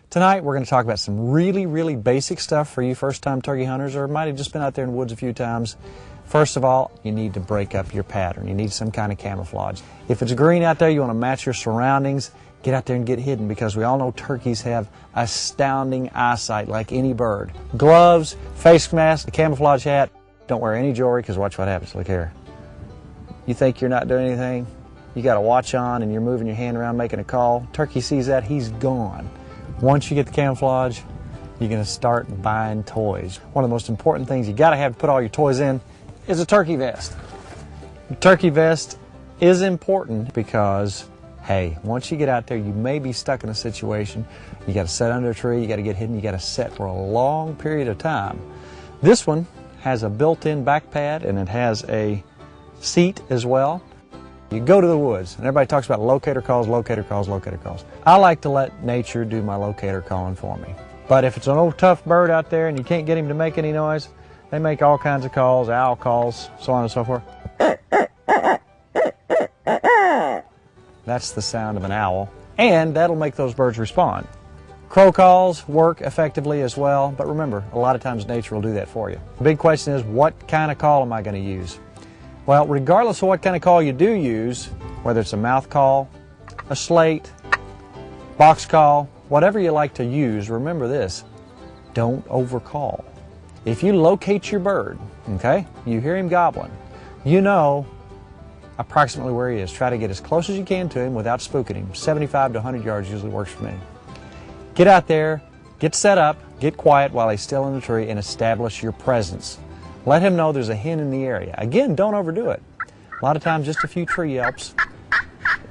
Tonight we're going to talk about some really basic stuff for you first-time turkey hunters, or might have just been out there in the woods a few times. First of all, you need to break up your pattern. You need some kind of camouflage. If it's green out there, you want to match your surroundings. Get out there and get hidden, because we all know turkeys have astounding eyesight like any bird. Gloves, face mask, a camouflage hat. Don't wear any jewelry, because watch what happens. Look here. You think you're not doing anything? You got a watch on and you're moving your hand around making a call. Turkey sees that, he's gone. Once you get the camouflage, you're going to start buying toys. One of the most important things you got to have to put all your toys in is a turkey vest. A turkey vest is important because, hey, once you get out there, you may be stuck in a situation. You got to sit under a tree, you got to get hidden, you got to sit for a long period of time. This one has a built-in back pad and it has a seat as well. You go to the woods, and everybody talks about locator calls, locator calls, locator calls. I like to let nature do my locator calling for me. But if it's an old tough bird out there and you can't get him to make any noise, they make all kinds of calls, owl calls, so on and so forth. That's the sound of an owl, and that'll make those birds respond. Crow calls work effectively as well, but remember, a lot of times nature will do that for you. The big question is, what kind of call am I going to use? Well, regardless of what kind of call you do use, whether it's a mouth call, a slate, box call, whatever you like to use, remember this: don't overcall. If you locate your bird, okay, you hear him gobbling, you know approximately where he is. Try to get as close as you can to him without spooking him. 75 to 100 yards usually works for me. Get out there, get set up, get quiet while he's still in the tree, and establish your presence. Let him know there's a hen in the area. Again, don't overdo it. A lot of times just a few tree yelps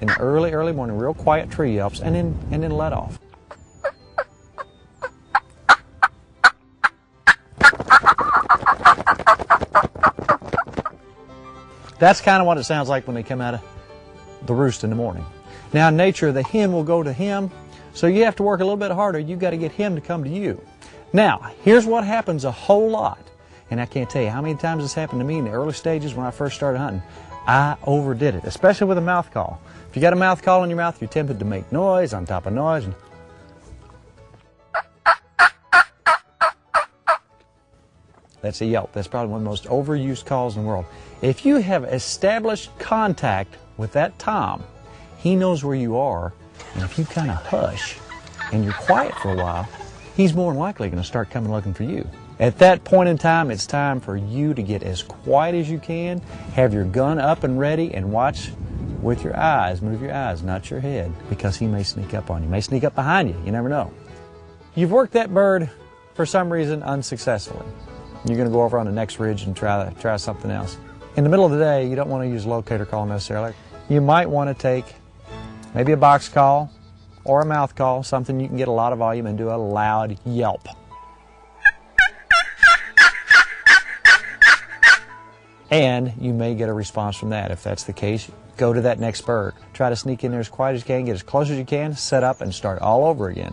in the early morning, real quiet tree yelps, and then let off. That's kind of what it sounds like when they come out of the roost in the morning. Now, in nature, the hen will go to him, so you have to work a little bit harder. You've got to get him to come to you. Now, here's what happens a whole lot. And I can't tell you how many times this happened to me in the early stages when I first started hunting. I overdid it, especially with a mouth call. If you got a mouth call in your mouth, you're tempted to make noise on top of noise. That's a yelp. That's probably one of the most overused calls in the world. If you have established contact with that tom, he knows where you are, and if you kind of hush and you're quiet for a while, he's more than likely going to start coming looking for you. At that point in time, it's time for you to get as quiet as you can, have your gun up and ready, and watch with your eyes. Move your eyes, not your head, because he may sneak up on you. He may sneak up behind you. You never know. You've worked that bird for some reason unsuccessfully. You're going to go over on the next ridge and try something else. In the middle of the day, you don't want to use locator call necessarily. You might want to take maybe a box call or a mouth call, something you can get a lot of volume, and do a loud yelp. And you may get a response from that. If that's the case, go to that next bird. Try to sneak in there as quiet as you can, get as close as you can, set up, and start all over again.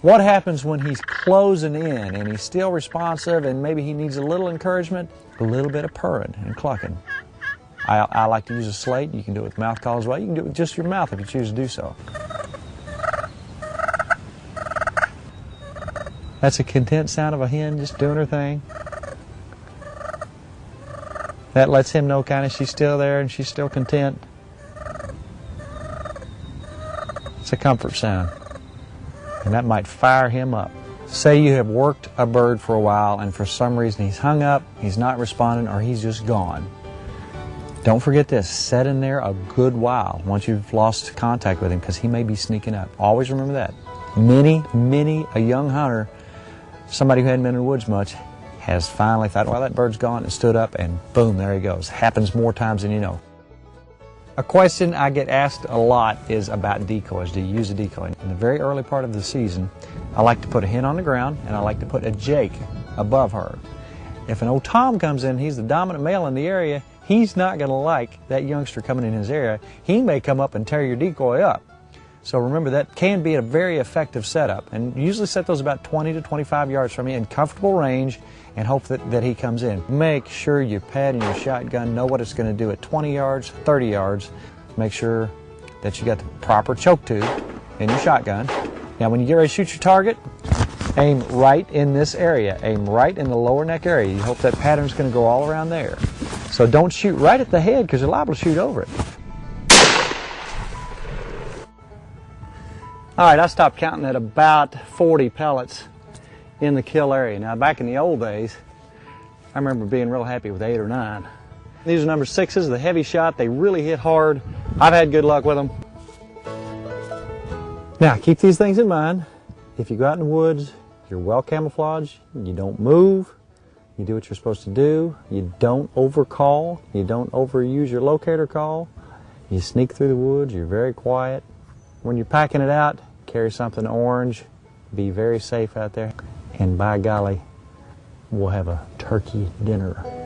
What happens when he's closing in and he's still responsive and maybe he needs a little encouragement? A little bit of purring and clucking. I like to use a slate. You can do it with mouth call as well. You can do it with just your mouth if you choose to do so. That's a content sound of a hen just doing her thing. That lets him know kind of she's still there and she's still content. It's a comfort sound. And that might fire him up. Say you have worked a bird for a while and for some reason he's hung up, he's not responding, or he's just gone. Don't forget this. Set in there a good while once you've lost contact with him, because he may be sneaking up. Always remember that. Many a young hunter, somebody who hadn't been in the woods much, has finally thought, well, that bird's gone, and stood up, and boom, there he goes. Happens more times than you know. A question I get asked a lot is about decoys. Do you use a decoy? In the very early part of the season, I like to put a hen on the ground, and I like to put a jake above her. If an old tom comes in, he's the dominant male in the area, he's not going to like that youngster coming in his area. He may come up and tear your decoy up. So remember, that can be a very effective setup. And usually set those about 20 to 25 yards from you in comfortable range, and hope that he comes in. Make sure your pad and your shotgun know what it's going to do at 20 yards, 30 yards. Make sure that you got the proper choke tube in your shotgun. Now when you get ready to shoot your target, aim right in this area. Aim right in the lower neck area. You hope that pattern's going to go all around there. So don't shoot right at the head because you're liable to shoot over it. All right, I stopped counting at about 40 pellets in the kill area. Now back in the old days, I remember being real happy with 8 or 9. These are number 6s, the heavy shot. They really hit hard. I've had good luck with them. Now keep these things in mind. If you go out in the woods, you're well camouflaged, you don't move, you do what you're supposed to do, you don't overcall, you don't overuse your locator call, you sneak through the woods, you're very quiet. When you're packing it out, carry something orange, be very safe out there, and by golly, we'll have a turkey dinner.